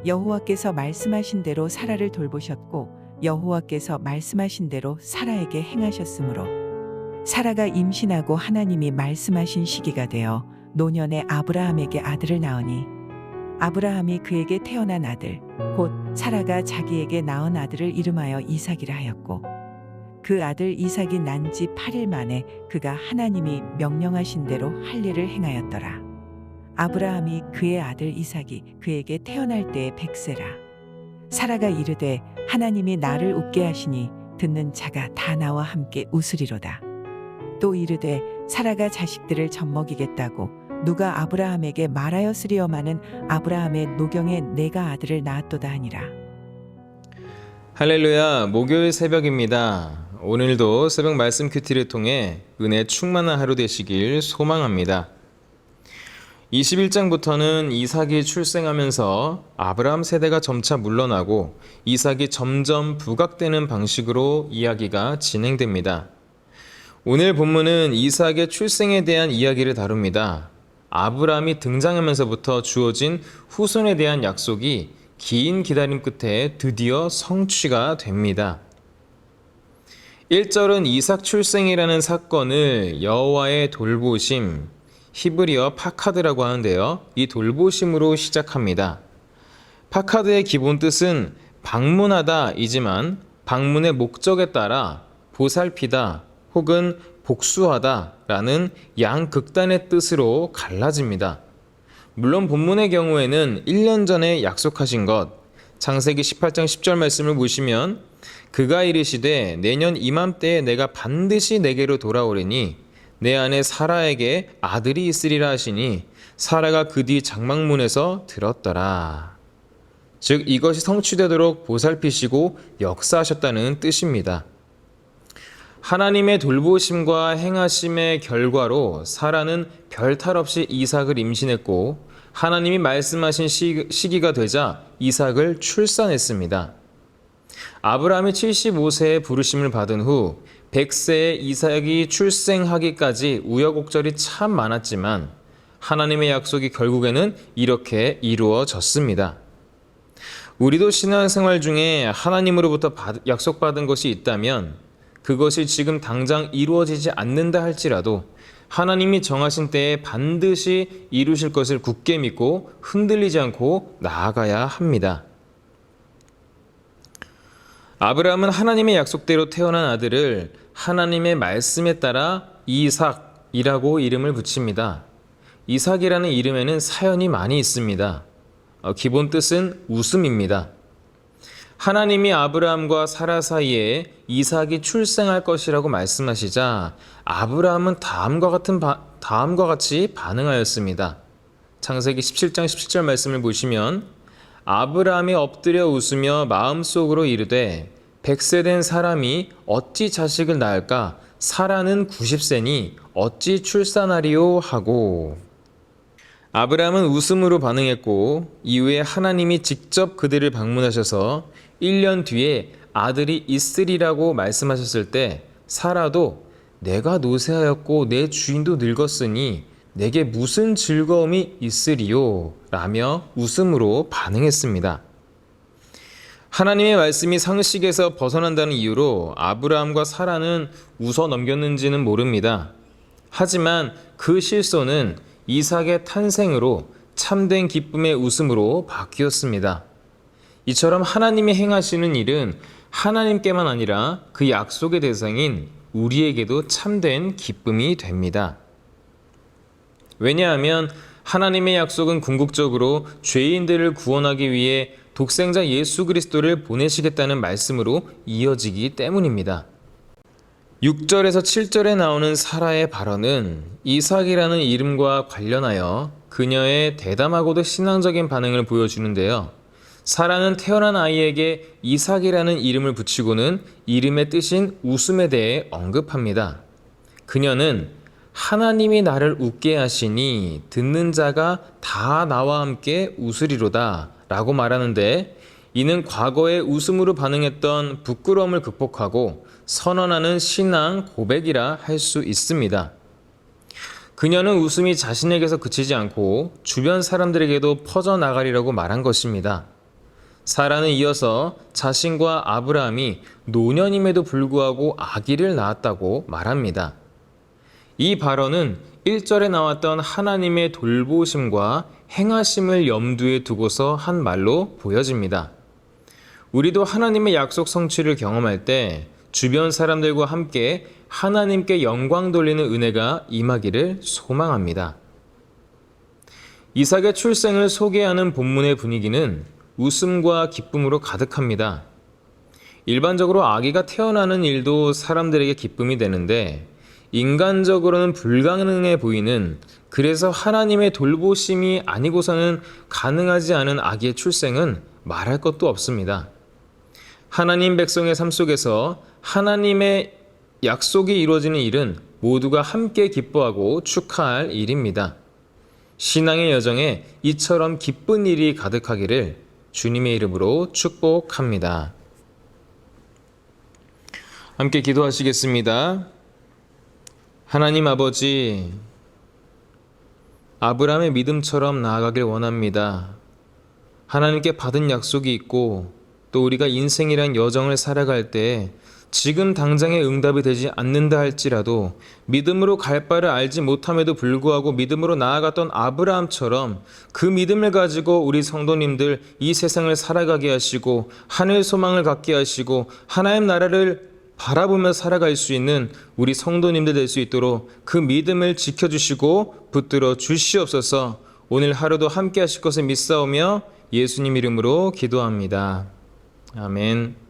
여호와께서 말씀하신 대로 사라를 돌보셨고 여호와께서 말씀하신 대로 사라에게 행하셨으므로 사라가 임신하고 하나님이 말씀하신 시기가 되어 노년에 아브라함에게 아들을 낳으니 아브라함이 그에게 태어난 아들 곧 사라가 자기에게 낳은 아들을 이름하여 이삭이라 하였고 그 아들 이삭이 난 지 8일 만에 그가 하나님이 명령하신 대로 할 일을 행하였더라. 아브라함이 그의 아들 이삭이 그에게 태어날 때에 100세라. 사라가 이르되 하나님이 나를 웃게 하시니 듣는 자가 다 나와 함께 웃으리로다. 또 이르되 사라가 자식들을 젖먹이겠다고 누가 아브라함에게 말하였으리여마는 아브라함의 노경에 내가 아들을 낳았도다 하니라. 할렐루야, 목요일 새벽입니다. 오늘도 새벽 말씀 큐티를 통해 은혜 충만한 하루 되시길 소망합니다. 21장부터는 이삭이 출생하면서 아브라함 세대가 점차 물러나고 이삭이 점점 부각되는 방식으로 이야기가 진행됩니다. 오늘 본문은 이삭의 출생에 대한 이야기를 다룹니다. 아브라함이 등장하면서부터 주어진 후손에 대한 약속이 긴 기다림 끝에 드디어 성취가 됩니다. 1절은 이삭 출생이라는 사건을 여호와의 돌보심, 히브리어 파카드라고 하는데요. 이 돌보심으로 시작합니다. 파카드의 기본 뜻은 방문하다 이지만 방문의 목적에 따라 보살피다 혹은 복수하다 라는 양극단의 뜻으로 갈라집니다. 물론 본문의 경우에는 1년 전에 약속하신 것, 창세기 18장 10절 말씀을 보시면 그가 이르시되 내년 이맘때에 내가 반드시 내게로 돌아오리니 내 아내 사라에게 아들이 있으리라 하시니 사라가 그 뒤 장막문에서 들었더라. 즉 이것이 성취되도록 보살피시고 역사하셨다는 뜻입니다. 하나님의 돌보심과 행하심의 결과로 사라는 별탈 없이 이삭을 임신했고 하나님이 말씀하신 시기가 되자 이삭을 출산했습니다. 아브라함이 75세에 부르심을 받은 후 100세에 이삭이 출생하기까지 우여곡절이 참 많았지만 하나님의 약속이 결국에는 이렇게 이루어졌습니다. 우리도 신앙생활 중에 하나님으로부터 약속받은 것이 있다면 그것이 지금 당장 이루어지지 않는다 할지라도 하나님이 정하신 때에 반드시 이루실 것을 굳게 믿고 흔들리지 않고 나아가야 합니다. 아브라함은 하나님의 약속대로 태어난 아들을 하나님의 말씀에 따라 이삭이라고 이름을 붙입니다. 이삭이라는 이름에는 사연이 많이 있습니다. 기본 뜻은 웃음입니다. 하나님이 아브라함과 사라 사이에 이삭이 출생할 것이라고 말씀하시자 아브라함은 다음과 같이 반응하였습니다. 창세기 17장 17절 말씀을 보시면 아브라함이 엎드려 웃으며 마음속으로 이르되 100세 된 사람이 어찌 자식을 낳을까? 사라는 90세니 어찌 출산하리요? 하고 아브라함은 웃음으로 반응했고 이후에 하나님이 직접 그들을 방문하셔서 1년 뒤에 아들이 있으리라고 말씀하셨을 때 사라도 내가 노쇠하였고 내 주인도 늙었으니 내게 무슨 즐거움이 있으리요? 라며 웃음으로 반응했습니다. 하나님의 말씀이 상식에서 벗어난다는 이유로 아브라함과 사라는 웃어 넘겼는지는 모릅니다. 하지만 그 실소는 이삭의 탄생으로 참된 기쁨의 웃음으로 바뀌었습니다. 이처럼 하나님이 행하시는 일은 하나님께만 아니라 그 약속의 대상인 우리에게도 참된 기쁨이 됩니다. 왜냐하면 하나님의 약속은 궁극적으로 죄인들을 구원하기 위해 독생자 예수 그리스도를 보내시겠다는 말씀으로 이어지기 때문입니다. 6절에서 7절에 나오는 사라의 발언은 이삭이라는 이름과 관련하여 그녀의 대담하고도 신앙적인 반응을 보여주는데요. 사라는 태어난 아이에게 이삭이라는 이름을 붙이고는 이름의 뜻인 웃음에 대해 언급합니다. 그녀는 하나님이 나를 웃게 하시니 듣는 자가 다 나와 함께 웃으리로다 라고 말하는데 이는 과거에 웃음으로 반응했던 부끄러움을 극복하고 선언하는 신앙 고백이라 할 수 있습니다. 그녀는 웃음이 자신에게서 그치지 않고 주변 사람들에게도 퍼져나가리라고 말한 것입니다. 사라는 이어서 자신과 아브라함이 노년임에도 불구하고 아기를 낳았다고 말합니다. 이 발언은 1절에 나왔던 하나님의 돌보심과 행하심을 염두에 두고서 한 말로 보여집니다. 우리도 하나님의 약속 성취를 경험할 때 주변 사람들과 함께 하나님께 영광 돌리는 은혜가 임하기를 소망합니다. 이삭의 출생을 소개하는 본문의 분위기는 웃음과 기쁨으로 가득합니다. 일반적으로 아기가 태어나는 일도 사람들에게 기쁨이 되는데 인간적으로는 불가능해 보이는, 그래서 하나님의 돌보심이 아니고서는 가능하지 않은 아기의 출생은 말할 것도 없습니다. 하나님 백성의 삶 속에서 하나님의 약속이 이루어지는 일은 모두가 함께 기뻐하고 축하할 일입니다. 신앙의 여정에 이처럼 기쁜 일이 가득하기를 주님의 이름으로 축복합니다. 함께 기도하시겠습니다. 하나님 아버지, 아브라함의 믿음처럼 나아가길 원합니다. 하나님께 받은 약속이 있고 또 우리가 인생이란 여정을 살아갈 때 지금 당장의 응답이 되지 않는다 할지라도 믿음으로 갈 바를 알지 못함에도 불구하고 믿음으로 나아갔던 아브라함처럼 그 믿음을 가지고 우리 성도님들 이 세상을 살아가게 하시고 하늘 소망을 갖게 하시고 하나님 나라를 바라보며 살아갈 수 있는 우리 성도님들 될 수 있도록 그 믿음을 지켜주시고 붙들어 주시옵소서. 오늘 하루도 함께 하실 것을 믿사오며 예수님 이름으로 기도합니다. 아멘.